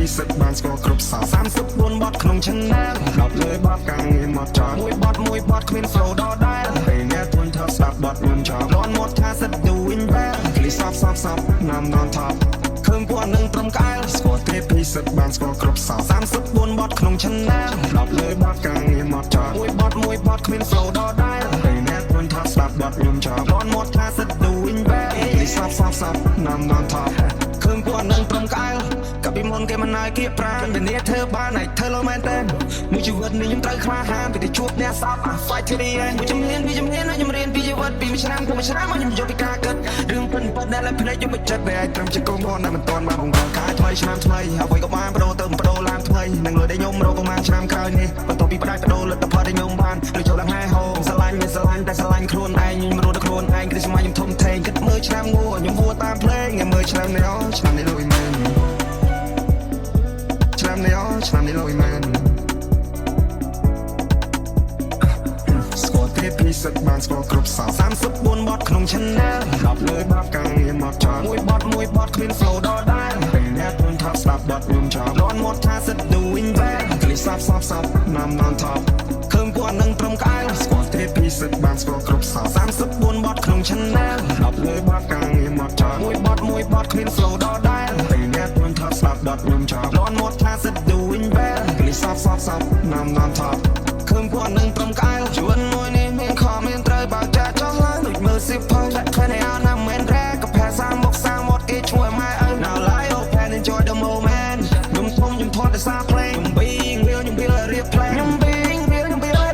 ពីសិតបានស្គាល់គ្រប់សា34បទក្នុង channel 10លើបទកាំងងារមកចោលមួយបទគ្មាន flow ដល់ដែរពេលអ្នកទន់ថប់ស្ដាប់បទខ្ញុំចោលលន់មកថាសិត doing well គ្លីសាប់ណាំ non top ឃើញពួកនឹងត្រឹមក្អែលស្គាល់ទេពីសិតបានស្គាល់គ្រប់សា34បទក្នុង channel 10លើបទកាំងងារមកចោលមួយបទគ្មាន flow ដល់ដែរពេលអ្នកទន់ថប់ស្ដាប់បទខ្ញុំចោលលន់មកថាសិត doing well គ្លីសាប់ណាំ non top ឃើញពួកនឹងត្រឹមក្អែលកាពីមុនគេមិនណៃគៀបប្រានពេលនេះធ្វើបានឲ្យធ្វើលើមែនតើមួយជីវិតនេះខ្ញុំត្រូវខ្វះហាមពីទៅជួបអ្នកសោក fight to the end មួយជំនាញខ្ញុំរៀនពីជីវិតពីមួយឆ្នាំមកខ្ញុំយកពីការគិតរឿងពិនដែលlạiភ្នែកខ្ញុំមិនចិត្តវាឲ្យត្រឹមជាកូនបងដែលមិនទាន់បានបង្កើតការថ្មីឆ្នាំថ្មីអ្វីក៏បានបដូរទៅបដូរឡើងថ្មីនឹងលើដែលខ្ញុំរកប្រហែលឆ្នាំក្រោយនេះបន្ទាប់ពីផ្ដាច់បដូរលទ្ធផលដែលខ្ញុំបានឬចូលឡើងហែហោស្រឡាញ់តែស្រឡាញ់ខ្លួនឯងខ្ញុំរត់ខ្លួនឯងគឺស្ម័យខ្ញុំធំធេងគិតមើលឆ្នាំងួរខ្ញុំហួរតាមភ្លេងមើលឆ្នាំនេះឆ្នាំនេះលុយមែនឆ្នាំនេះលុយមែនស្គាល់ទេពីសិតបានស្គាល់គ្រប់សា34បទក្នុង channel 10លើបទកាំងងារមកចោលមួយបទគ្មាន flow ដល់ដែរពេលអ្នកទន់ថប់ស្ដាប់បទខ្ញុំចោលលន់មកថាសិត doing well គ្លីសាប់ណាំ non top ឃើញពួកនឹងត្រឹមក្អែលស្គាល់ទេពីសិតបានស្គាល់គ្រប់សា34បទក្នុង channel 10លើបទកាំងងារមកចោលមួយបទគ្មាន flow ដល់ដែរពេលអ្នកទន់ថប់ស្ដាប់បទខ្ញុំចោលលន់មកថាសិត doing well គ្លីសាប់ណាំ non top ឃើញពួកនឹងត្រឹមក្អែលជួនមួយនេះមានខមមានត្រូវបើចាចោះឡើងដូចមើលសិផើធ្វើឲ្យអាណាមិនរ៉ែក៏ផែសាមកមាត់គេឈ្មោះម៉ែអើ Now lie open enjoy the moment ខ្ញុំថតតែសារ play ខ្ញុំវារៀប plan ខ្ញុំវា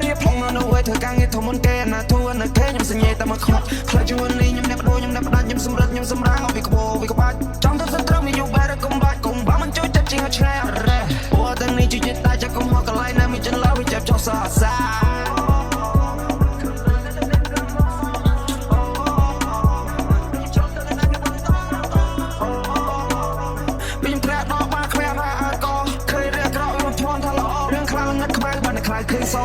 រៀប plan មកនៅធ្វើការងារធំមុនគេណាទួនៅគេខ្ញុំសញ្ញេតែមកខ្លាចជួននេះខ្ញុំអ្នកបដូរខ្ញុំអ្នកបដាច់ខ្ញុំសម្រិតខ្ញុំសម្រាងពីក្បោពីក្បាច់ចង់ទៅសត្រូវមានយូបែរកុំបាច់កុំបាមិនជួយចិត្តជាឆ្លែរ៉េអូទាំងនេះជួយចិត្តតែចាក់កុំហកកន្លែងណាមានចិនឡើយវាចាប់ចោះសាឃើញស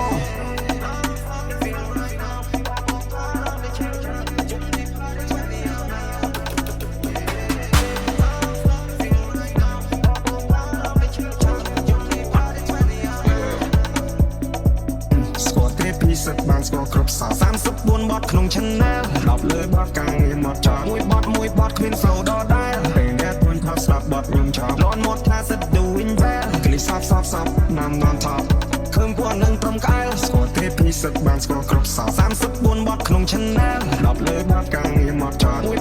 សិតបានស្គាល់គ្រប់សា34បទក្នុង channel 10លើបទកាំងងារមកចោលមួយបទគ្មាន flow ដល់ដែរពេលអ្នកទន់ថប់ស្ដាប់បទខ្ញុំចោលលន់មកថាសិត doing well គ្លីសាប់ណាំ non top ឃើញពួកនឹងត្រឹមក្អែលស្គាល់ទេពីសិតបានស្គាល់គ្រប់សា34បទក្នុង channel 10លើបទកាំងងារមកចោលមួ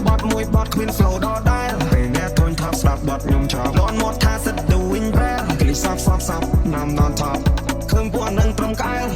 យបទគ្មាន flow ដល់ដែរពេលអ្នកទន់ថប់ស្ដាប់បទខ្ញុំចោលលន់មកថាសិត doing well គ្លីសាប់ណាំ non top ឃើញពួកនឹងត្រឹមក្អែល